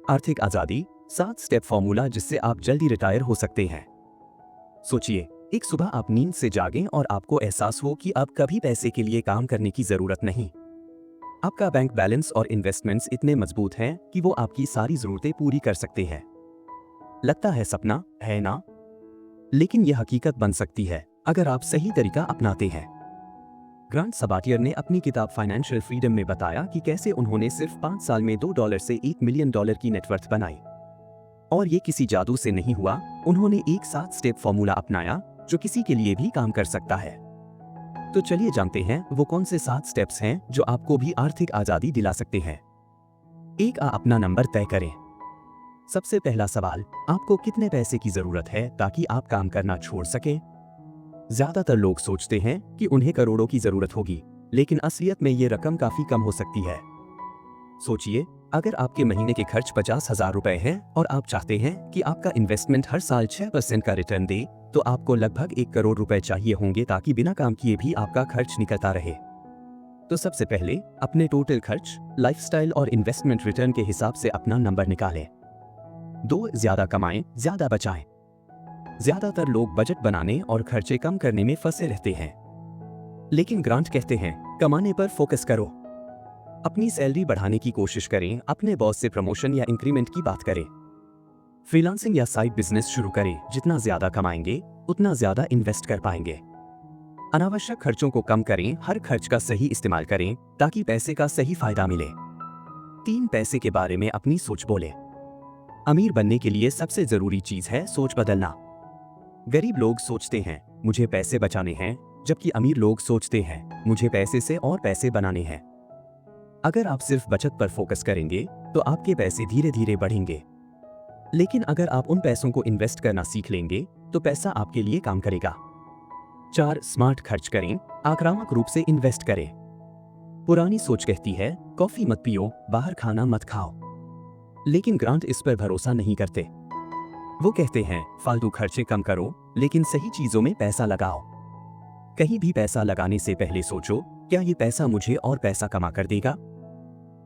आर्थिक आजादी 7 step formula जिससे आप जल्दी रिटायर हो सकते हैं। सोचिए, एक सुबह आप नींद से जागें और आपको एहसास हो कि अब कभी पैसे के लिए काम करने की जरूरत नहीं। आपका बैंक बैलेंस और इन्वेस्टमेंट्स इतने मजबूत हैं कि वो आपकी सारी जरूरतें पूरी कर सकते हैं। लगता है सपना, है ना? लेकिन यह हकीकत बन सकती है अगर आप सही तरीका अपनाते हैं। ग्रांट सबाटियर ने अपनी किताब फाइनेंशियल फ्रीडम में बताया कि कैसे उन्होंने सिर्फ 5 साल में $2 से $1 मिलियन की नेटवर्थ बनाई। और ये किसी जादू से नहीं हुआ, उन्होंने एक 7 स्टेप फॉर्मूला अपनाया जो किसी के लिए भी काम कर सकता है। तो चलिए जानते हैं वो कौन से 7 स्टेप्स हैं जो आपको भी आर्थिक आजादी दिला सकते हैं। एक, अपना नंबर तय करें। सबसे पहला सवाल, आपको कितने पैसे की जरूरत है ताकि आप काम करना छोड़ सकें? ज्यादातर लोग सोचते हैं कि उन्हें करोड़ों की जरूरत होगी, लेकिन असलियत में ये रकम काफी कम हो सकती है। सोचिए, अगर आपके महीने के खर्च 50,000 रुपए हैं और आप चाहते हैं कि आपका इन्वेस्टमेंट हर साल 6% का रिटर्न दे, तो आपको लगभग 1 करोड़ रुपए चाहिए होंगे ताकि बिना काम किए भी आपका खर्च निकलता रहे। तो सबसे पहले अपने टोटल खर्च, लाइफस्टाइल और इन्वेस्टमेंट रिटर्न के हिसाब से अपना नंबर निकालें। 2, ज्यादा कमाएं, ज्यादा बचाएं। ज्यादातर लोग बजट बनाने और खर्चे कम करने में फंसे रहते हैं, लेकिन ग्रांट कहते हैं कमाने पर फोकस करो। अपनी सैलरी बढ़ाने की कोशिश करें, अपने बॉस से प्रमोशन या इंक्रीमेंट की बात करें। फ्रीलांसिंग या साइड बिजनेस शुरू करें, जितना ज्यादा कमाएंगे उतना ज्यादा इन्वेस्ट कर पाएंगे। अनावश्यक खर्चों को कम करें, हर खर्च का सही इस्तेमाल करें ताकि पैसे का सही फायदा मिले। 3, पैसे के बारे में अपनी सोच बोले। अमीर बनने के लिए सबसे जरूरी चीज है सोच बदलना। गरीब लोग सोचते हैं मुझे पैसे बचाने हैं, जबकि अमीर लोग सोचते हैं मुझे पैसे से और पैसे बनाने हैं। अगर आप सिर्फ बचत पर फोकस करेंगे तो आपके पैसे धीरे धीरे बढ़ेंगे, लेकिन अगर आप उन पैसों को इन्वेस्ट करना सीख लेंगे तो पैसा आपके लिए काम करेगा। 4, स्मार्ट खर्च करें, आक्रामक रूप से इन्वेस्ट करें। पुरानी सोच कहती है कॉफी मत पियो, बाहर खाना मत खाओ, लेकिन ग्रांट इस पर भरोसा नहीं करते। वो कहते हैं फालतू खर्चे कम करो, लेकिन सही चीजों में पैसा लगाओ। कहीं भी पैसा लगाने से पहले सोचो, क्या ये पैसा मुझे और पैसा कमा कर देगा?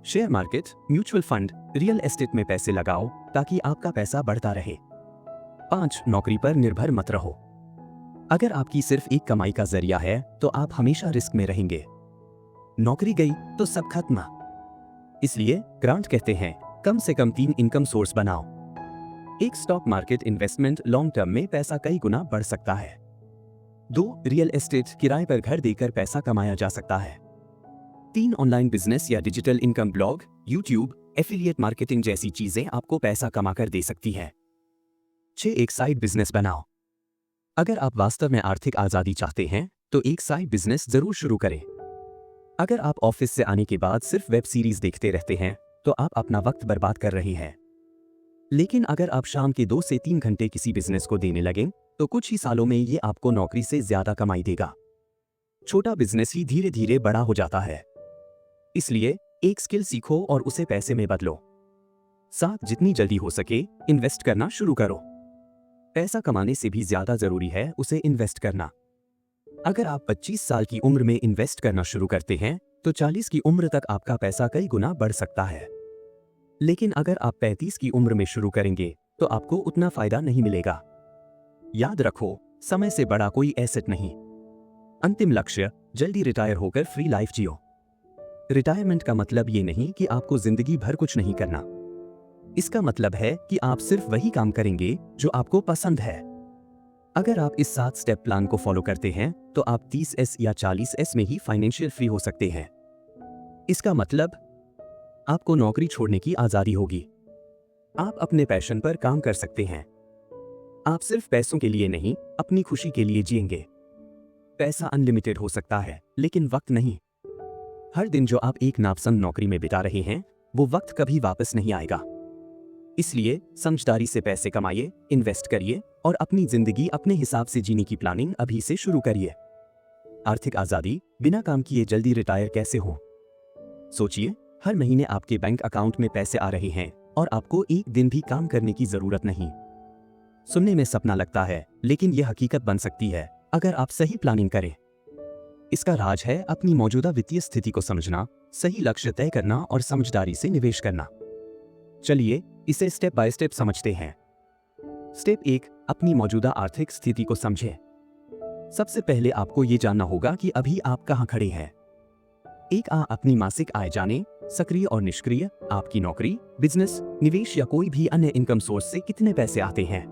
Share market, mutual fund, real estate में पैसे लगाओ ताकि आपका पैसा बढ़ता रहे। 5, नौकरी पर निर्भर मत रहो। अगर आपकी सिर्फ एक कमाई का जरिया है तो आप हमेशा रिस्क में रहेंगे। नौकरी गई तो सब खत्म। इसलिए ग्रांट कहते हैं कम से कम 3 इनकम सोर्स बनाओ। एक, stock market investment long term में पैसा कई गुना बढ़ सकता है। 2, रियल एस्टेट, किराए पर घर देकर पैसा कमाया जा सकता है। 3, ऑनलाइन बिजनेस या digital income, blog, YouTube, affiliate marketing जैसी चीजें आपको पैसा कमा कर दे सकती हैं। 6, एक साइड बिजनेस बनाओ। अगर आप वास्तव में आर्थिक आजादी चाहते हैं तो एक साइड बिजनेस जरूर शुरू करें। अगर आप ऑफिस से आने के बाद सिर्फ वेब सीरीज देखते रहते हैं तो आप अपना वक्त बर्बाद कर रहे हैं। लेकिन अगर आप शाम के 2 से 3 घंटे किसी बिजनेस को देने लगें तो कुछ ही सालों में ये आपको नौकरी से ज्यादा कमाई देगा। छोटा बिजनेस ही धीरे धीरे बड़ा हो जाता है। इसलिए एक स्किल सीखो और उसे पैसे में बदलो। 7, जितनी जल्दी हो सके इन्वेस्ट करना शुरू करो। पैसा कमाने से भी ज्यादा जरूरी है उसे इन्वेस्ट करना। अगर आप 25 साल की उम्र में इन्वेस्ट करना शुरू करते हैं तो 40 की उम्र तक आपका पैसा कई गुना बढ़ सकता है। लेकिन अगर आप 35 की उम्र में शुरू करेंगे तो आपको उतना फायदा नहीं मिलेगा। याद रखो, समय से बड़ा कोई एसेट नहीं। अंतिम लक्ष्य, जल्दी रिटायर होकर फ्री लाइफ जियो। रिटायरमेंट का मतलब ये नहीं कि आपको जिंदगी भर कुछ नहीं करना। इसका मतलब है कि आप सिर्फ वही काम करेंगे जो आपको पसंद है। अगर आप इस 7 स्टेप प्लान को फॉलो करते हैं तो आप 30S या 40S में ही फाइनेंशियल फ्री हो सकते हैं। इसका मतलब आपको नौकरी छोड़ने की आजादी होगी। आप अपने पैशन पर काम कर सकते हैं। आप सिर्फ पैसों के लिए नहीं, अपनी खुशी के लिए जिएंगे। पैसा अनलिमिटेड हो सकता है, लेकिन वक्त नहीं। हर दिन जो आप एक नापसंद नौकरी में बिता रहे हैं वो वक्त कभी वापस नहीं आएगा। इसलिए समझदारी से पैसे कमाइए, इन्वेस्ट करिए और अपनी जिंदगी अपने हिसाब से जीने की प्लानिंग अभी से शुरू करिए। आर्थिक आजादी, बिना काम किए जल्दी रिटायर कैसे हो? सोचिए, हर महीने आपके बैंक अकाउंट में पैसे आ रहे हैं और आपको एक दिन भी काम करने की जरूरत नहीं। सुनने में सपना लगता है, लेकिन यह हकीकत बन सकती है अगर आप सही प्लानिंग करें। इसका राज है अपनी मौजूदा वित्तीय स्थिति को समझना, सही लक्ष्य तय करना और समझदारी से निवेश करना। चलिए इसे स्टेप बाय स्टेप समझते हैं। स्टेप 1, अपनी मौजूदा आर्थिक स्थिति को समझें। सबसे पहले आपको ये जानना होगा कि अभी आप कहाँ खड़े हैं। अपनी मासिक आय जाने, सक्रिय और निष्क्रिय, आपकी नौकरी, बिजनेस, निवेश या कोई भी अन्य इनकम सोर्स से कितने पैसे आते हैं।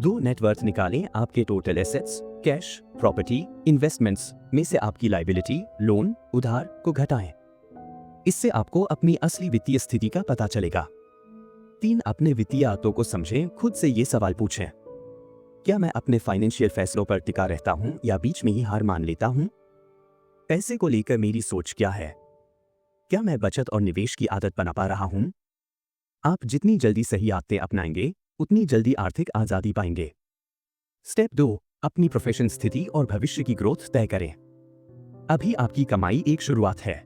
2, नेटवर्थ निकालें, आपके total assets, cash, property, investments में से आपकी लायबिलिटी, लोन, उधार को घटाएं। इससे आपको अपनी असली वित्तीय स्थिति का पता चलेगा। 3, अपने वित्तीय आदतों को समझें, खुद से ये सवाल पूछें। क्या मैं अपने फाइनेंशियल फैसलों पर टिका रहता हूं या बीच में ही हार मान लेता हूं? पैसे को लेकर मेरी सोच क्या है? क्या मैं बचत और निवेश की आदत बना पा रहा हूं? आप जितनी जल्दी सही आदतें अपनाएंगे, उतनी जल्दी आर्थिक आजादी पाएंगे। स्टेप 2, अपनी प्रोफेशन स्थिति और भविष्य की ग्रोथ तय करें। अभी आपकी कमाई एक शुरुआत है,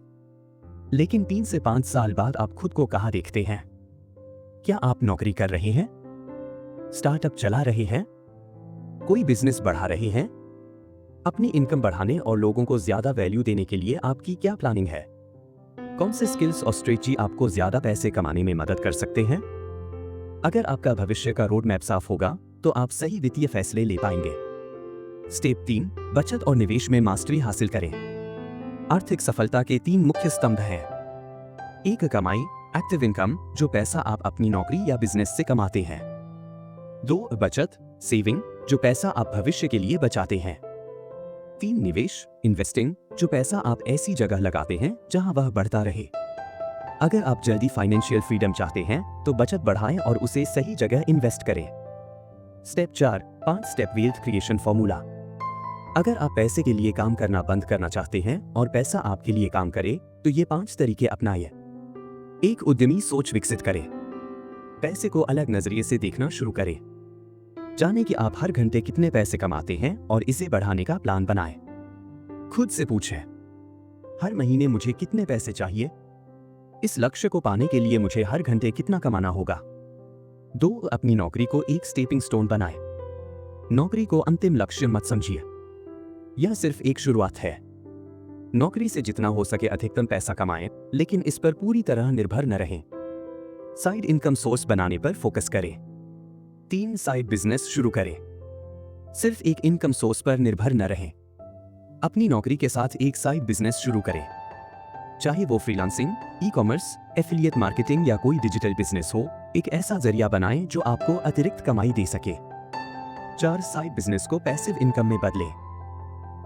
लेकिन 3 से 5 साल बाद आप खुद को कहां देखते हैं? क्या आप नौकरी कर रहे हैं? स्टार्टअप चला रहे हैं? कोई बिजनेस बढ़ा रहे हैं? अपनी इनकम बढ़ाने और लोगों को ज्यादा वैल्यू देने के लिए आपकी क्या प्लानिंग है? कौन से स्किल्स और स्ट्रेटजी आपको ज्यादा पैसे कमाने में मदद कर सकते हैं? अगर आपका भविष्य का रोड मैप साफ होगा, तो आप सही वित्तीय फैसले ले पाएंगे। स्टेप 3, बचत और निवेश में मास्टरी हासिल करें। आर्थिक सफलता के 3 मुख्य स्तंभ हैं। 1, कमाई, एक्टिव इनकम, जो पैसा आप अपनी नौकरी या बिजनेस से कमाते हैं। 2, बचत, सेविंग, जो पैसा आप भविष्य के लिए बचाते हैं। 3, निवेश, इन्वेस्टिंग, जो पैसा आप ऐसी जगह लगाते हैं जहां वह बढ़ता रहे। अगर आप जल्दी फाइनेंशियल फ्रीडम चाहते हैं, तो बचत बढ़ाएं और उसे सही जगह इन्वेस्ट करें। Step 4, 5 step wealth creation formula. अगर आप पैसे के लिए काम करना बंद करना चाहते हैं और पैसा आपके लिए काम करे, तो ये 5 तरीके अपनाइए। 1, उद्यमी सोच विकसित करें। पैसे को अलग नजरिए से देखना शुरू करें। जाने कि आप हर घंटे कितने पैसे कमाते हैं और इसे बढ़ाने का प्लान बनाएं। खुद से पूछें, हर महीने मुझे कितने पैसे चाहिए? इस लक्ष्य को पाने के लिए मुझे हर घंटे कितना कमाना होगा? 2, अपनी नौकरी को एक स्टेपिंग स्टोन बनाएं। नौकरी को अंतिम लक्ष्य मत समझिए, यह सिर्फ एक शुरुआत है। नौकरी से जितना हो सके अधिकतम पैसा कमाएं, लेकिन इस पर पूरी तरह निर्भर न रहें। साइड इनकम सोर्स बनाने पर फोकस करें। 3, साइड बिजनेस शुरू करें। सिर्फ एक इनकम सोर्स पर निर्भर न रहें। अपनी नौकरी के साथ एक साइड बिजनेस शुरू करें, चाहे वो फ्रीलांसिंग, ई-कॉमर्स, एफिलिएट मार्केटिंग या कोई डिजिटल बिजनेस हो। एक ऐसा जरिया बनाएं जो आपको अतिरिक्त कमाई दे सके। 4, साइड बिजनेस को पैसिव इनकम में बदलें।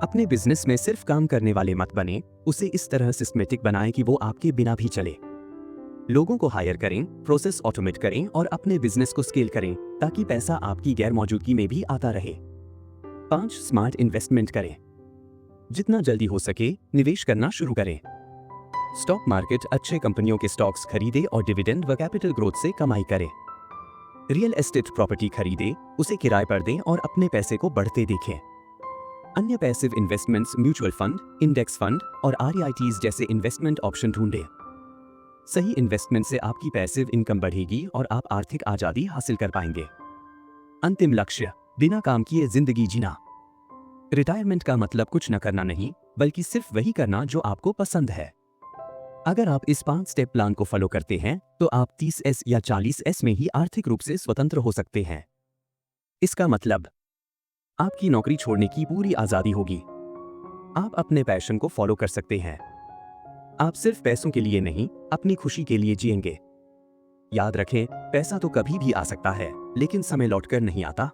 अपने बिजनेस में सिर्फ काम करने वाले मत बने, उसे इस तरह सिस्टमेटिक बनाएं कि वो आपके बिना भी चले। लोगों को हायर करें, प्रोसेस ऑटोमेट करें और अपने बिजनेस को स्केल करें, ताकि पैसा आपकी गैर मौजूदगी में भी आता रहे। 5, स्मार्ट इन्वेस्टमेंट करें। जितना जल्दी हो सके निवेश करना शुरू करें। स्टॉक मार्केट, अच्छे कंपनियों के स्टॉक्स खरीदे और डिविडेंड व कैपिटल ग्रोथ से कमाई करें। रियल एस्टेट प्रॉपर्टी खरीदे, उसे किराए पर दें और अपने पैसे को बढ़ते देखें। अन्य passive investments, mutual fund, index fund और REITs जैसे इन्वेस्टमेंट ऑप्शन ढूंढें। सही इन्वेस्टमेंट से आपकी पैसिव इनकम बढ़ेगी और आप आर्थिक आजादी हासिल कर पाएंगे। अंतिम लक्ष्य, बिना काम किए जिंदगी जीना। रिटायरमेंट का मतलब कुछ न करना नहीं, बल्कि सिर्फ वही करना जो आपको पसंद है। अगर आप इस 5 स्टेप प्लान को फॉलो करते हैं, तो आप 30S या 40S में ही आर्थिक रूप से स्वतंत्र हो सकते हैं। इसका मतलब आपकी नौकरी छोड़ने की पूरी आजादी होगी। आप अपने पैशन को फॉलो कर सकते हैं। आप सिर्फ पैसों के लिए नहीं, अपनी खुशी के लिए जिएंगे। याद रखें, पैसा तो कभी भी आ सकता है, लेकिन समय लौटकर नहीं आता।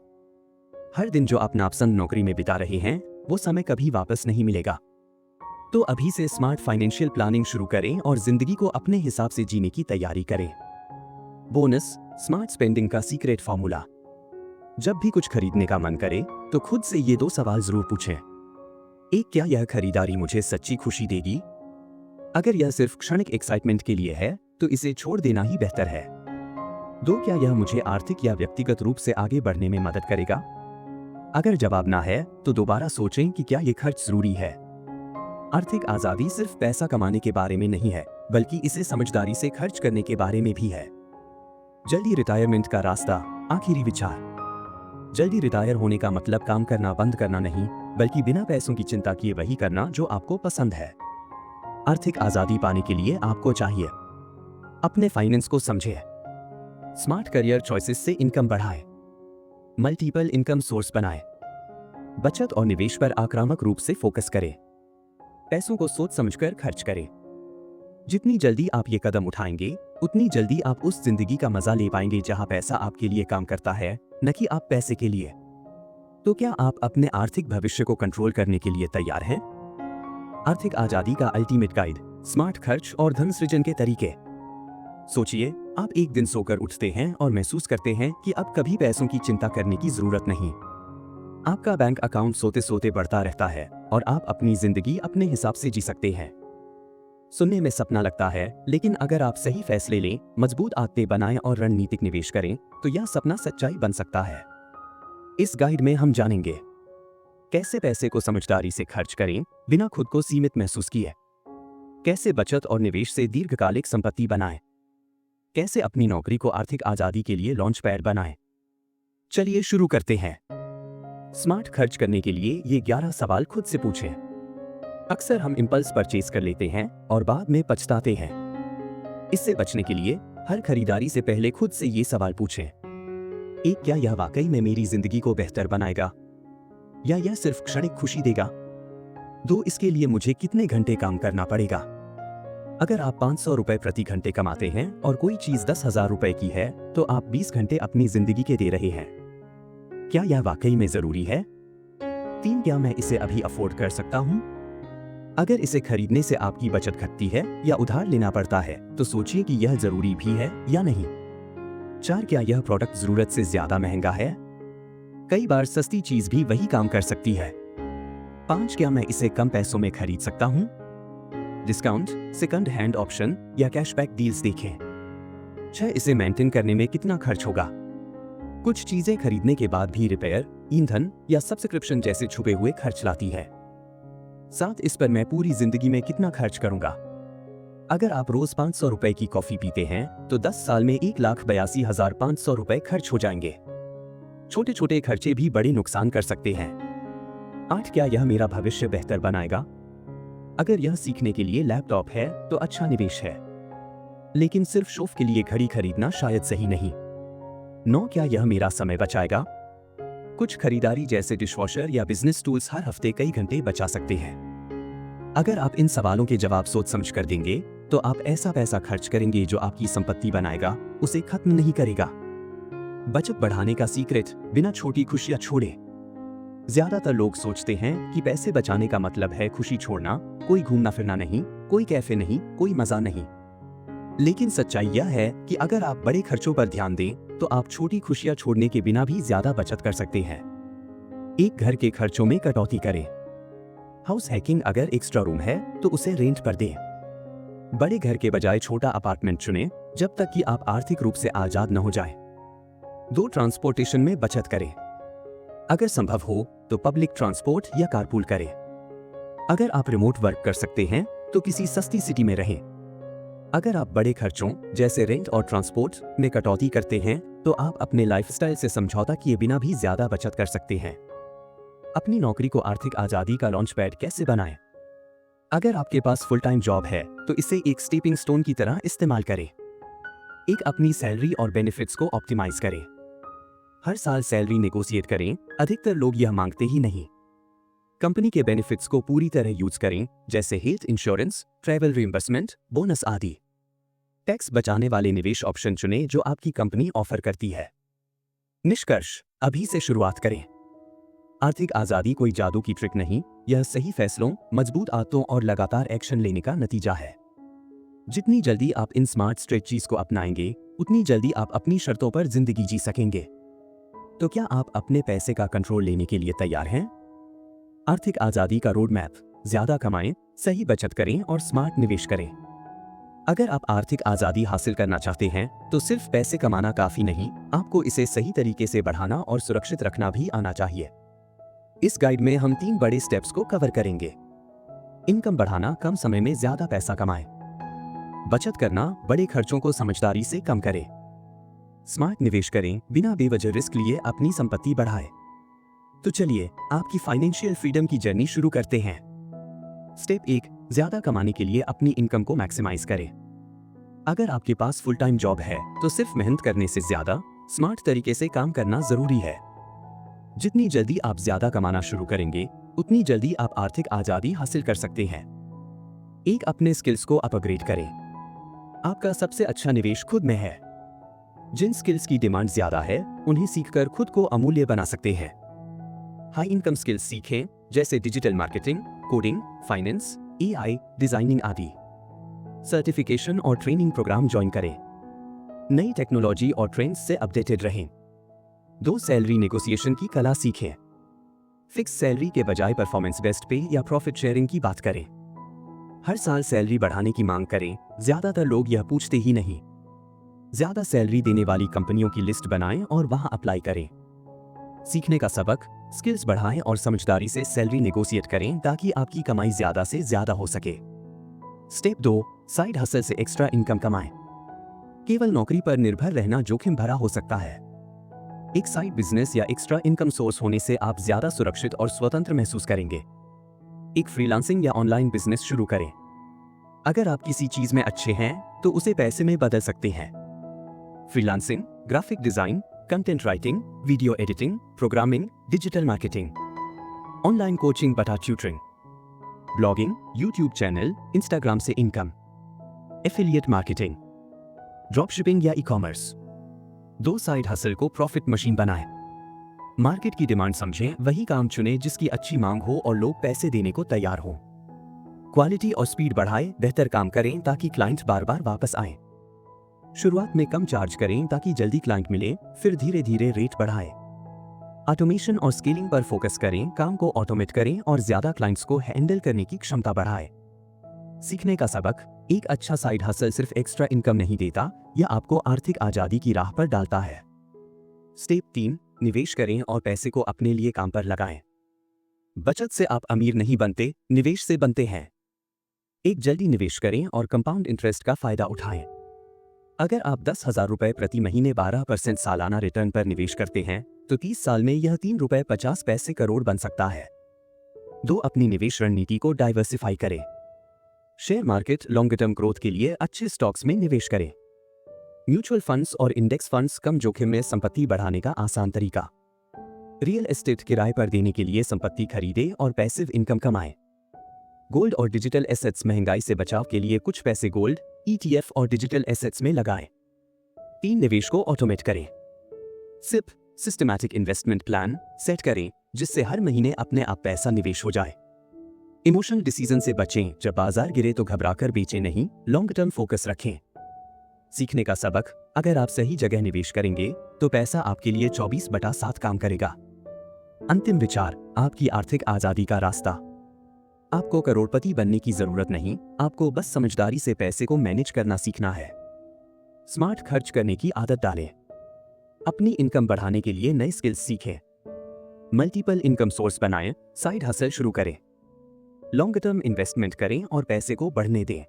हर दिन जो आप नापसंद नौकरी में बिता रहे हैं, वो समय कभी वापस नहीं मिलेगा। तो अभी से स्मार्ट फाइनेंशियल प्लानिंग शुरू करें और जिंदगी को अपने हिसाब से जीने की तैयारी करें। बोनस, स्मार्ट स्पेंडिंग का सीक्रेट फॉर्मूला। जब भी कुछ खरीदने का मन करे, तो खुद से ये 2 सवाल जरूर पूछें। 1, क्या यह खरीदारी मुझे सच्ची खुशी देगी? अगर यह सिर्फ क्षणिक एक्साइटमेंट के लिए है, तो इसे छोड़ देना ही बेहतर है। 2, क्या यह मुझे आर्थिक या व्यक्तिगत रूप से आगे बढ़ने में मदद करेगा? अगर जवाब ना है, तो दोबारा सोचें कि क्या यह खर्च जरूरी है। आर्थिक आजादी सिर्फ पैसा कमाने के बारे में नहीं है, बल्कि इसे समझदारी से खर्च करने के बारे में भी है। जल्दी रिटायरमेंट का रास्ता, आखिरी विचार। जल्दी रिटायर होने का मतलब काम करना बंद करना नहीं, बल्कि बिना पैसों की चिंता किए वही करना जो आपको पसंद है। आर्थिक आजादी पाने के लिए आपको चाहिए अपने फाइनेंस को समझें, स्मार्ट करियर चॉइसेस से इनकम बढ़ाएं। मल्टीपल इनकम सोर्स बनाएं। बचत और निवेश पर आक्रामक रूप से फोकस करें। पैसों को सोच समझकर खर्च करें। जितनी जल्दी आप ये कदम उठाएंगे, उतनी जल्दी आप उस जिंदगी का मजा ले पाएंगे जहां पैसा आपके लिए काम करता है, न कि आप पैसे के लिए। तो क्या आप अपने आर्थिक भविष्य को कंट्रोल करने के लिए तैयार हैं? आर्थिक आजादी का अल्टीमेट गाइड, स्मार्ट खर्च और धन सृजन के तरीके। सोचिए, आप एक दिन सोकर उठते हैं और महसूस करते हैं कि अब कभी पैसों की चिंता करने की जरूरत नहीं। आपका बैंक अकाउंट सोते सोते बढ़ता रहता है और आप अपनी जिंदगी अपने हिसाब से जी सकते हैं। सुनने में सपना लगता है, लेकिन अगर आप सही फैसले लें, मजबूत आदतें बनाएं और रणनीतिक निवेश करें, तो यह सपना सच्चाई बन सकता है। इस गाइड में हम जानेंगे कैसे पैसे को समझदारी से खर्च करें बिना खुद को सीमित महसूस किए, कैसे बचत और निवेश से दीर्घकालिक संपत्ति बनाएं, कैसे अपनी नौकरी को आर्थिक आजादी के लिए लॉन्च पैड बनाएं। चलिए शुरू करते हैं। स्मार्ट खर्च करने के लिए ये 11 सवाल खुद से पूछें। अक्सर हम इंपल्स परचेज कर लेते हैं और बाद में पछताते हैं। इससे बचने के लिए हर खरीदारी से पहले खुद से ये सवाल पूछें। 1, क्या यह वाकई में मेरी जिंदगी को बेहतर बनाएगा या यह सिर्फ क्षणिक खुशी देगा? 2, इसके लिए मुझे कितने घंटे काम करना पड़ेगा? अगर आप 500 रुपए प्रति घंटे कमाते हैं और कोई चीज 10,000 रुपए की है, तो आप 20 घंटे अपनी जिंदगी के दे रहे हैं। क्या यह वाकई में जरूरी है? 3, क्या मैं इसे अभी अफोर्ड कर सकता हूं? अगर इसे खरीदने से आपकी बचत घटती है या उधार लेना पड़ता है, तो सोचिए कि यह जरूरी भी है या नहीं। 4, क्या यह प्रोडक्ट जरूरत से ज्यादा महंगा है? कई बार सस्ती चीज भी वही काम कर सकती है। 5, क्या मैं इसे कम पैसों में खरीद सकता हूं? डिस्काउंट, सेकंड हैंड ऑप्शन या कैशबैक डील्स देखें। 6, इसे मेंटेन करने में कितना खर्च होगा? कुछ चीजें खरीदने के बाद भी रिपेयर, ईंधन या सब्सक्रिप्शन जैसे छुपे हुए खर्च लाती है। 7, इस पर मैं पूरी जिंदगी में कितना खर्च करूंगा? अगर आप रोज 500 रुपए की कॉफी पीते हैं, तो 10 साल में 1,82,500 रुपए खर्च हो जाएंगे। छोटे छोटे खर्चे भी बड़े नुकसान कर सकते हैं। 8, क्या यह मेरा भविष्य बेहतर बनाएगा? अगर यह सीखने के लिए लैपटॉप है, तो अच्छा निवेश है, लेकिन सिर्फ शौक के लिए घड़ी खरीदना शायद सही नहीं। 9, क्या यह मेरा समय बचाएगा? कुछ खरीदारी जैसे डिशवॉशर या बिजनेस टूल्स हर हफ्ते कई घंटे बचा सकते हैं। अगर आप इन सवालों के जवाब सोच समझ कर देंगे, तो आप ऐसा पैसा खर्च करेंगे जो आपकी संपत्ति बनाएगा, उसे खत्म नहीं करेगा। बचत बढ़ाने का सीक्रेट, बिना छोटी खुशियां छोड़े। ज्यादातर लोग सोचते हैं कि पैसे बचाने का मतलब है खुशी छोड़ना, कोई घूमना फिरना नहीं, कोई कैफे नहीं, कोई मजा नहीं। लेकिन सच्चाई यह है कि अगर आप बड़े खर्चों पर ध्यान दें, तो आप छोटी खुशियां छोड़ने के बिना भी ज्यादा बचत कर सकते हैं। एक घर के खर्चों में कटौती करें। हाउस हैकिंग, अगर एक्स्ट्रा रूम है तो उसे रेंट पर दें। बड़े घर के बजाय छोटा अपार्टमेंट चुनें, जब तक कि आप आर्थिक रूप से आजाद न हो जाएं। 2, ट्रांसपोर्टेशन में बचत करें। अगर संभव हो तो पब्लिक ट्रांसपोर्ट या कारपूल करें। अगर आप रिमोट वर्क कर सकते हैं, तो किसी सस्ती सिटी में रहें। अगर आप बड़े खर्चों जैसे रेंट और ट्रांसपोर्ट में कटौती करते हैं, तो आप अपने लाइफस्टाइल से समझौता किए बिना भी ज्यादा बचत कर सकते हैं। अपनी नौकरी को आर्थिक आजादी का लॉन्च पैड कैसे बनाएं? अगर आपके पास फुल टाइम जॉब है, तो इसे एक स्टीपिंग स्टोन की तरह इस्तेमाल करें। एक, अपनी सैलरी और बेनिफिट्स को ऑप्टिमाइज करें। हर साल सैलरी नेगोशिएट करें, अधिकतर लोग यह मांगते ही नहीं। कंपनी के बेनिफिट्स को पूरी तरह यूज करें, जैसे health insurance, travel reimbursement, bonus आदि। टैक्स बचाने वाले निवेश ऑप्शन चुनें जो आपकी कंपनी ऑफर करती है। निष्कर्ष, अभी से शुरुआत करें। आर्थिक आजादी कोई जादू की ट्रिक नहीं, यह सही फैसलों, मजबूत आदतों और लगातार एक्शन लेने का नतीजा है। जितनी जल्दी आप इन स्मार्ट स्ट्रेटजीज को अपनाएंगे, उतनी जल्दी आप अपनी शर्तों पर जिंदगी जी सकेंगे। तो क्या आप अपने पैसे का कंट्रोल लेने के लिए तैयार हैं? आर्थिक आजादी का रोड मैप, ज्यादा कमाएं, सही बचत करें और स्मार्ट निवेश करें। अगर आप आर्थिक आजादी हासिल करना चाहते हैं, तो सिर्फ पैसे कमाना काफी नहीं, आपको इसे सही तरीके से बढ़ाना और सुरक्षित रखना भी आना चाहिए। इस गाइड में हम 3 बड़े स्टेप्स को कवर करेंगे। इनकम बढ़ाना, कम समय में ज्यादा पैसा कमाएं। बचत करना, बड़े खर्चों को समझदारी से कम करें। स्मार्ट निवेश करें, बिना बेवजह रिस्क लिए अपनी संपत्ति बढ़ाएं। तो चलिए आपकी फाइनेंशियल फ्रीडम की जर्नी शुरू करते हैं। स्टेप 1, ज्यादा कमाने के लिए अपनी इनकम को मैक्सिमाइज करें। अगर आपके पास फुल टाइम जॉब है तो सिर्फ मेहनत करने से ज्यादा स्मार्ट तरीके से काम करना जरूरी है। जितनी जल्दी आप ज्यादा कमाना शुरू करेंगे, उतनी जल्दी आप आर्थिक आजादी हासिल कर सकते हैं। एक, अपने स्किल्स को अपग्रेड करें। आपका सबसे अच्छा निवेश खुद में है। जिन स्किल्स की डिमांड ज्यादा है, उन्हें सीखकर खुद को अमूल्य बना सकते हैं। हाई इनकम स्किल्स सीखें, जैसे digital marketing, coding, finance, AI, designing आदि। सर्टिफिकेशन और ट्रेनिंग प्रोग्राम ज्वाइन करें। नई टेक्नोलॉजी और ट्रेंड्स से अपडेटेड रहें। 2, सैलरी नेगोशिएशन की कला सीखें। फिक्स सैलरी के बजाय परफॉर्मेंस बेस्ड पे या प्रॉफिट शेयरिंग की बात करें। हर साल सैलरी बढ़ाने की मांग करें, ज्यादातर लोग यह पूछते ही नहीं। ज्यादा सैलरी देने वाली कंपनियों की लिस्ट बनाएं और वहां अप्लाई करें। सीखने का सबक, स्किल्स बढ़ाएं और समझदारी से सैलरी नेगोशिएट करें ताकि आपकी कमाई ज्यादा से ज्यादा हो सके। स्टेप 2, साइड हसल से एक्स्ट्रा इनकम कमाएं। केवल नौकरी पर निर्भर रहना जोखिम भरा हो सकता है। एक साइड बिजनेस या एक्स्ट्रा इनकम सोर्स होने से आप ज्यादा सुरक्षित और स्वतंत्र महसूस करेंगे। एक फ्रीलांसिंग या ऑनलाइन बिजनेस शुरू करें। अगर आप किसी चीज में अच्छे हैं तो उसे पैसे में बदल सकते हैं। Freelancing, graphic design, content writing, video editing, programming, digital marketing, online coaching बटा tutoring, blogging, YouTube channel, Instagram से इनकम, एफिलिएट मार्केटिंग, ड्रॉपशिपिंग या ई-कॉमर्स। 2, साइड हसल को प्रॉफिट मशीन बनाएं। मार्केट की डिमांड समझें, वही काम चुनें जिसकी अच्छी मांग हो और लोग पैसे देने को तैयार हों। क्वालिटी और स्पीड बढ़ाएं, बेहतर काम करें ताकि क्लाइंट बार बार वापस आएं। शुरुआत में कम चार्ज करें ताकि जल्दी क्लाइंट मिले, फिर धीरे धीरे रेट बढ़ाएं। ऑटोमेशन और स्केलिंग पर फोकस करें, काम को ऑटोमेट करें और ज्यादा क्लाइंट्स को हैंडल करने की क्षमता बढ़ाएं। सीखने का सबक, एक अच्छा साइड हसल सिर्फ एक्स्ट्रा इनकम नहीं देता, यह आपको आर्थिक आजादी की राह पर डालता है। स्टेप 3, निवेश करें और पैसे को अपने लिए काम पर लगाएं। बचत से आप अमीर नहीं बनते, निवेश से बनते हैं। एक, जल्दी निवेश करें और कंपाउंड इंटरेस्ट का फायदा उठाएं। अगर आप 10,000 रुपए प्रति महीने 12% सालाना रिटर्न पर निवेश करते हैं तो 30 साल में यह 3 रुपए 50 पैसे करोड़ बन सकता है। 2, अपनी निवेश रणनीति को डाइवर्सिफाई करें। Share market, long term growth के लिए अच्छे स्टॉक्स में निवेश करें। म्यूचुअल फंड्स और इंडेक्स फंड्स कम जोखिम में संपत्ति बढ़ाने का आसान तरीका। रियल एस्टेट किराए पर देने के लिए संपत्ति खरीदें और पैसिव इनकम कमाएं। गोल्ड और डिजिटल एसेट्स, महंगाई से बचाव के लिए कुछ पैसे गोल्ड, ETF और डिजिटल एसेट्स में लगाएं। 3, निवेश को ऑटोमेट करें। SIP, systematic investment plan set करें जिससे हर महीने अपने आप पैसा निवेश हो जाए। इमोशनल डिसीजन से बचें, जब बाजार गिरे तो घबराकर बेचें नहीं, लॉन्ग टर्म फोकस रखें। सीखने का सबक, अगर आप सही जगह निवेश करेंगे तो पैसा आपके लिए 24/7 काम करेगा। अंतिम विचार, आपकी आर्थिक आजादी का रास्ता। आपको करोड़पति बनने की जरूरत नहीं, आपको बस समझदारी से पैसे को मैनेज करना सीखना है। स्मार्ट खर्च करने की आदत डालें। अपनी इनकम बढ़ाने के लिए नए स्किल्स सीखें। मल्टीपल इनकम सोर्स बनाएं, साइड हसल शुरू करें। लॉन्ग टर्म इन्वेस्टमेंट करें और पैसे को बढ़ने दें।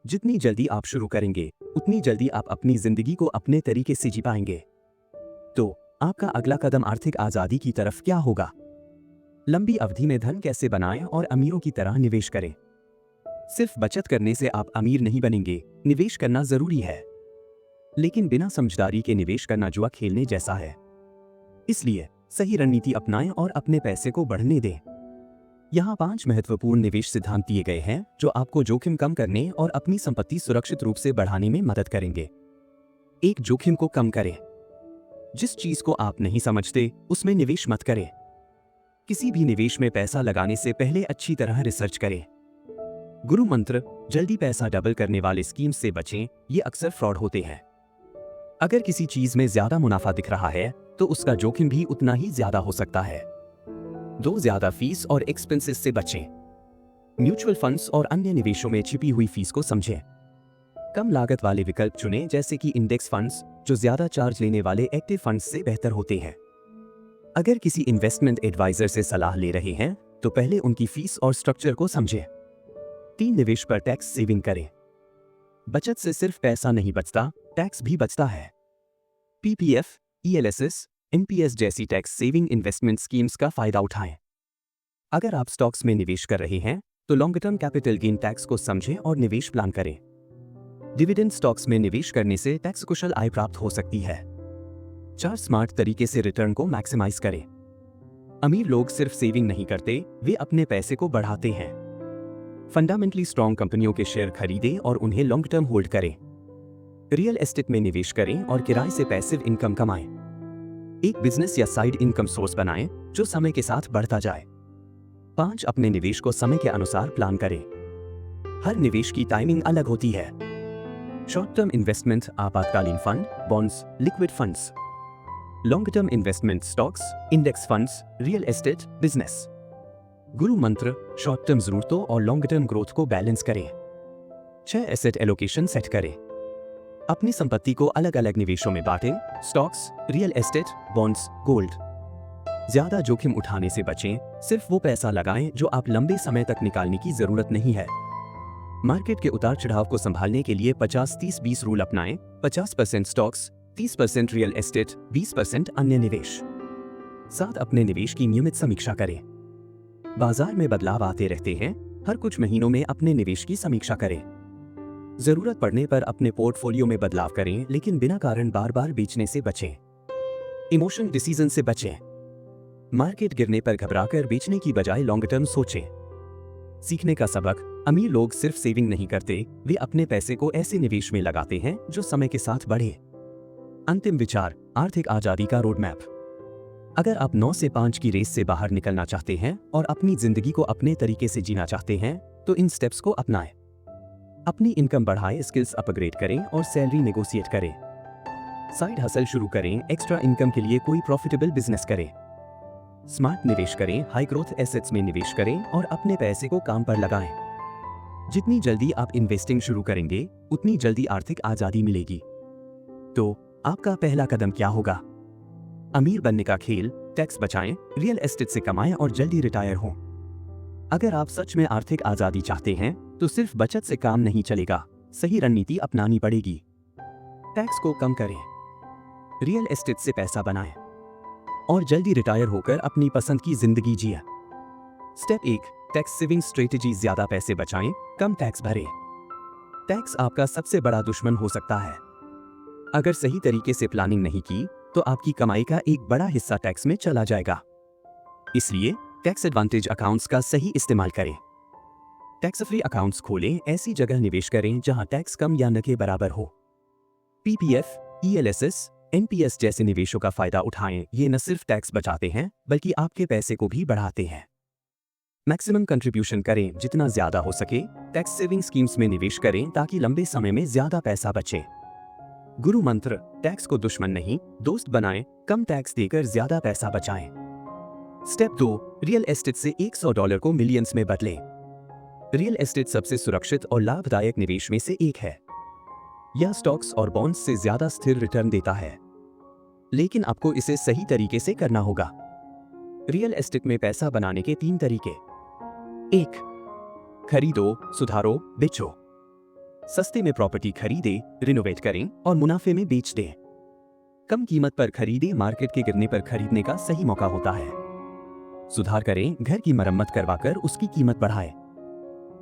जितनी जल्दी आप शुरू करेंगे, उतनी जल्दी आप अपनी जिंदगी को अपने तरीके से जी पाएंगे। तो आपका अगला कदम आर्थिक आजादी की तरफ क्या होगा? लंबी अवधि में धन कैसे बनाएं और अमीरों की तरह निवेश करें? सिर्फ बचत करने से आप अमीर नहीं बनेंगे, निवेश करना जरूरी है। लेकिन बिना समझदारी के निवेश करना जुआ खेलने जैसा है। इसलिए सही रणनीति अपनाएं और अपने पैसे को बढ़ने दें। यहाँ 5 महत्वपूर्ण निवेश सिद्धांत दिए गए हैं जो आपको जोखिम कम करने और अपनी संपत्ति सुरक्षित रूप से बढ़ाने में मदद करेंगे। 1, जोखिम को कम करें। जिस चीज को आप नहीं समझते उसमें निवेश मत करें। किसी भी निवेश में पैसा लगाने से पहले अच्छी तरह रिसर्च करें। गुरु मंत्र, जल्दी पैसा डबल करने वाले स्कीम्स से बचें, ये अक्सर फ्रॉड होते हैं। अगर किसी चीज में ज्यादा मुनाफा दिख रहा है तो उसका जोखिम भी उतना ही ज्यादा हो सकता है। 2, ज्यादा फीस और एक्सपेंसेस से बचें। म्यूचुअल फंड्स और अन्य निवेशों में छिपी हुई फीस को समझें। कम लागत वाले विकल्प चुनें, जैसे कि इंडेक्स फंड्स, जो ज्यादा चार्ज लेने वाले एक्टिव फंड्स से बेहतर होते हैं। अगर किसी इन्वेस्टमेंट एडवाइजर से सलाह ले रहे हैं तो पहले उनकी फीस और स्ट्रक्चर को समझें। 3, निवेश पर टैक्स सेविंग करें। बचत से सिर्फ पैसा नहीं बचता, टैक्स भी बचता है। PPF, ELSS, NPS जैसी टैक्स सेविंग इन्वेस्टमेंट स्कीम्स का फायदा उठाएं। अगर आप स्टॉक्स में निवेश कर रहे हैं तो long term capital gain tax को समझें और निवेश प्लान करें। डिविडेंड स्टॉक्स में निवेश करने से टैक्स कुशल आय प्राप्त हो सकती है। 4 स्मार्ट तरीके से रिटर्न को मैक्सिमाइज करें। अमीर लोग सिर्फ सेविंग नहीं करते, वे अपने पैसे को बढ़ाते हैं। फंडामेंटली स्ट्रॉन्ग कंपनियों के शेयर खरीदें और उन्हें लॉन्ग टर्म होल्ड करें। रियल एस्टेट में निवेश करें और किराए से पैसिव इनकम कमाएं। एक बिजनेस या साइड इनकम सोर्स बनाएं जो समय के साथ बढ़ता जाए। 5 अपने निवेश को समय के अनुसार प्लान करें। हर निवेश की टाइमिंग अलग होती है। शॉर्ट टर्म इन्वेस्टमेंट आपातकालीन fund, bonds, liquid funds. Long term investment stocks, index funds, real estate, business. गुरु मंत्र, शॉर्ट टर्म जरूरतों और लॉन्ग टर्म ग्रोथ को बैलेंस करें। 6 एसेट एलोकेशन सेट करें। अपनी संपत्ति को अलग अलग निवेशों में बांटें, stocks, real estate, bonds, gold. ज्यादा जोखिम उठाने से बचें, सिर्फ वो पैसा लगाएं जो आप लंबे समय तक निकालने की जरूरत नहीं है। मार्केट के उतार चढ़ाव को संभालने के लिए 50-30-20 रूल अपनाएं। 50% स्टॉक्स, 30% रियल एस्टेट, 20% अन्य निवेश। 7 अपने निवेश की नियमित समीक्षा करें। बाजार में बदलाव आते रहते हैं, हर कुछ महीनों में अपने निवेश की समीक्षा करें। जरूरत पड़ने पर अपने पोर्टफोलियो में बदलाव करें, लेकिन बिना कारण बार बार बेचने से बचें। इमोशन डिसीजन से बचें। मार्केट गिरने पर घबराकर बेचने की बजाय लॉन्ग टर्म सोचें। सीखने का सबक, अमीर लोग सिर्फ सेविंग नहीं करते, वे अपने पैसे को ऐसे निवेश में लगाते हैं जो समय के साथ बढ़े। अंतिम विचार, आर्थिक आजादी का रोड मैप। अगर आप 9 से 5 की रेस से बाहर निकलना चाहते हैं और अपनी जिंदगी को अपने तरीके से जीना चाहते हैं, तो इन स्टेप्स को अपनाएं। अपनी इनकम बढ़ाएं, स्किल्स अपग्रेड करें और सैलरी नेगोशिएट करें। साइड हसल शुरू करें, एक्स्ट्रा इनकम के लिए कोई प्रॉफिटेबल बिजनेस करें। स्मार्ट निवेश करें, हाई ग्रोथ एसेट्स में निवेश करें और अपने पैसे को काम पर लगाएं। जितनी जल्दी आप इन्वेस्टिंग शुरू करेंगे, उतनी जल्दी आर्थिक आजादी मिलेगी। तो आपका पहला कदम क्या होगा? अमीर बनने का खेल, टैक्स बचाएं, रियल एस्टेट से कमाएं और जल्दी रिटायर हों। अगर आप सच में आर्थिक आजादी चाहते हैं, तो सिर्फ बचत से काम नहीं चलेगा, सही रणनीति अपनानी पड़ेगी। टैक्स को कम करें, रियल एस्टेट से पैसा बनाएं और जल्दी रिटायर होकर अपनी पसंद की जिंदगी जिए। Step 1, tax saving strategy. ज्यादा पैसे बचाएं, कम टैक्स भरें। टैक्स आपका सबसे बड़ा दुश्मन हो सकता है। अगर सही तरीके से प्लानिंग नहीं की, तो आपकी कमाई का एक बड़ा हिस्सा टैक्स में चला जाएगा। इसलिए टैक्स एडवांटेज अकाउंट्स का सही इस्तेमाल करें। टैक्स फ्री अकाउंट्स खोलें, ऐसी जगह निवेश करें जहां टैक्स कम या न के बराबर हो। पीपीएफ, ईएलएसएस, एनपीएस जैसे निवेशों का फायदा उठाएं। ये न सिर्फ टैक्स बचाते हैं, बल्कि आपके पैसे को भी बढ़ाते हैं। मैक्सिमम कंट्रीब्यूशन करें, जितना ज्यादा हो सके। टैक्स सेविंग स्कीम्स में निवेश करें ताकि लंबे समय में ज्यादा पैसा बचे। गुरु मंत्र, टैक्स को दुश्मन नहीं, दोस्त बनाएं, कम टैक्स देकर ज्यादा पैसा बचाएं। स्टेप 2, रियल एस्टेट से $100 को मिलियंस में बदलें। रियल एस्टेट सबसे सुरक्षित और लाभदायक निवेश में से एक है। यह स्टॉक्स और बॉन्ड्स से ज्यादा स्थिर रिटर्न देता है, लेकिन आपको इसे सही तरीके से करना होगा। रियल एस्टेट में पैसा बनाने के 3 तरीके। 1, खरीदो, सुधारो, बेचो। सस्ते में प्रॉपर्टी खरीदें, रिनोवेट करें और मुनाफे में बेच दें। कम कीमत पर खरीदें, मार्केट के गिरने पर खरीदने का सही मौका होता है। सुधार करें, घर की मरम्मत करवाकर उसकी कीमत बढ़ाएं।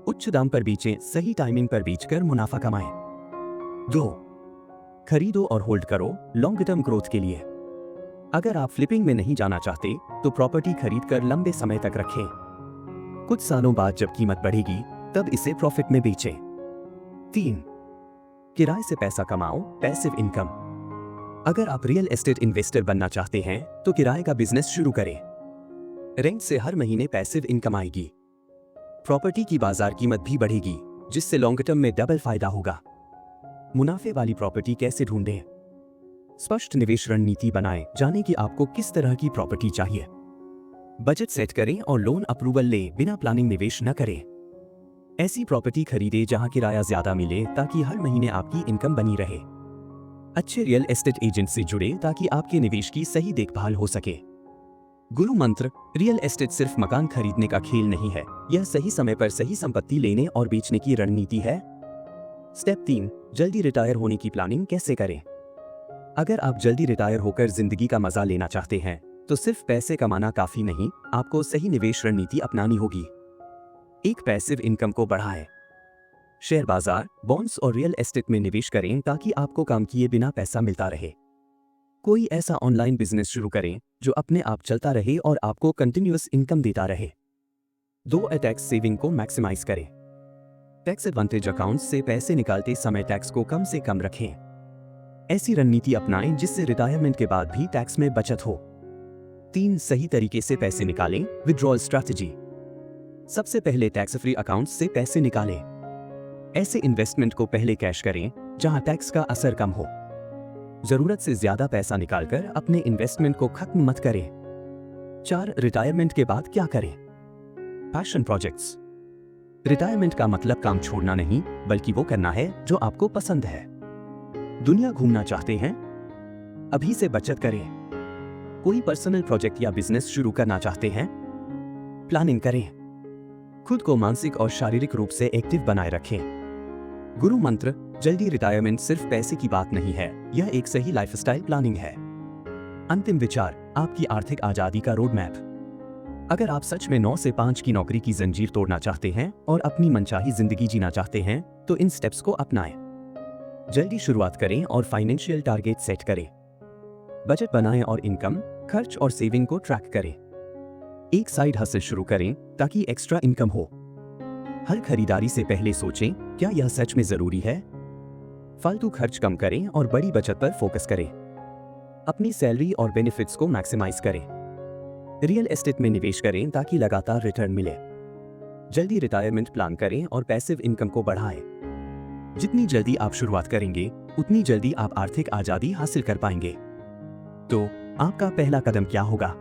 उच्च दाम पर बेचें, सही टाइमिंग पर बेचकर मुनाफा कमाएं। 2, खरीदो और होल्ड करो, लॉन्ग टर्म ग्रोथ के लिए। अगर आप फ्लिपिंग में नहीं जाना चाहते, तो प्रॉपर्टी खरीदकर लंबे समय तक रखें। कुछ सालों बाद जब कीमत बढ़ेगी, तब इसे प्रॉफिट में बेचें। 3, किराए से पैसा कमाओ, पैसिव इनकम। अगर आप रियल एस्टेट इन्वेस्टर बनना चाहते हैं, तो किराए का बिजनेस शुरू करें। रेंट से हर महीने पैसिव इनकम आएगी। प्रॉपर्टी की बाजार कीमत भी बढ़ेगी, जिससे लॉन्ग टर्म में डबल फायदा होगा। मुनाफे वाली प्रॉपर्टी कैसे ढूंढें? स्पष्ट निवेश रणनीति बनाएं, जानें कि आपको किस तरह की प्रॉपर्टी चाहिए। बजट सेट करें और लोन अप्रूवल लें, बिना प्लानिंग निवेश न करें। ऐसी प्रॉपर्टी खरीदें जहां किराया ज्यादा मिले, ताकि हर महीने आपकी इनकम बनी रहे। अच्छे रियल एस्टेट एजेंट से जुड़े ताकि आपके निवेश की सही देखभाल हो सके। गुरु मंत्र, रियल एस्टेट सिर्फ मकान खरीदने का खेल नहीं है, यह सही समय पर सही संपत्ति लेने और बेचने की रणनीति है। स्टेप 3, जल्दी रिटायर होने की प्लानिंग कैसे करें? अगर आप जल्दी रिटायर होकर जिंदगी का मजा लेना चाहते हैं, तो सिर्फ पैसे कमाना काफी नहीं, आपको सही निवेश रणनीति अपनानी होगी। एक पैसिव इनकम को बढ़ाएं। शेयर बाजार, बॉन्ड्स और रियल एस्टेट में निवेश करें ताकि आपको काम किए बिना पैसा मिलता रहे। कोई ऐसा ऑनलाइन बिजनेस शुरू करें जो अपने आप चलता रहे और आपको कंटिन्यूअस इनकम देता रहे। 2 टैक्स सेविंग को मैक्सिमाइज करें। टैक्स एडवांटेज अकाउंट से पैसे निकालते समय टैक्स को कम से कम रखें। ऐसी रणनीति अपनाएं जिससे रिटायरमेंट के बाद भी टैक्स में बचत हो। 3 सही तरीके से पैसे निकालें। Withdrawal strategy. सबसे पहले टैक्स फ्री अकाउंट से पैसे निकालें। ऐसे इन्वेस्टमेंट को पहले कैश करें जहां टैक्स का असर कम हो। जरूरत से ज्यादा पैसा निकालकर अपने इन्वेस्टमेंट को खत्म मत करें। 4 रिटायरमेंट के बाद क्या करें। Passion projects. रिटायरमेंट का मतलब काम छोड़ना नहीं, बल्कि वो करना है जो आपको पसंद है। दुनिया घूमना चाहते हैं? अभी से बचत करें। कोई पर्सनल प्रोजेक्ट या बिजनेस शुरू करना चाहते हैं? प्लानिंग करें। खुद को मानसिक और शारीरिक रूप से एक्टिव बनाए रखें। गुरु मंत्र: जल्दी रिटायरमेंट सिर्फ पैसे की बात नहीं है, यह एक सही लाइफस्टाइल प्लानिंग है। अंतिम विचार: आपकी आर्थिक आजादी का रोड मैप। अगर आप सच में 9 से 5 की नौकरी की जंजीर तोड़ना चाहते हैं और अपनी मनचाही जिंदगी जीना चाहते हैं तो इन स्टेप्स को अपनाएं। जल्दी शुरुआत करें और फाइनेंशियल टारगेट सेट करें। बजट बनाएं और इनकम, खर्च और सेविंग को ट्रैक करें। एक साइड हसल शुरू करें ताकि एक्स्ट्रा इनकम हो। हर खरीदारी से पहले सोचें, क्या यह सच में जरूरी है? फालतू खर्च कम करें और बड़ी बचत पर फोकस करें। अपनी सैलरी और बेनिफिट्स को मैक्सिमाइज करें। रियल एस्टेट में निवेश करें ताकि लगातार रिटर्न मिले। जल्दी रिटायरमेंट प्लान करें और पैसिव इनकम को बढ़ाएं। जितनी जल्दी आप शुरुआत करेंगे, उतनी जल्दी आप आर्थिक आजादी हासिल कर पाएंगे। तो आपका पहला कदम क्या होगा?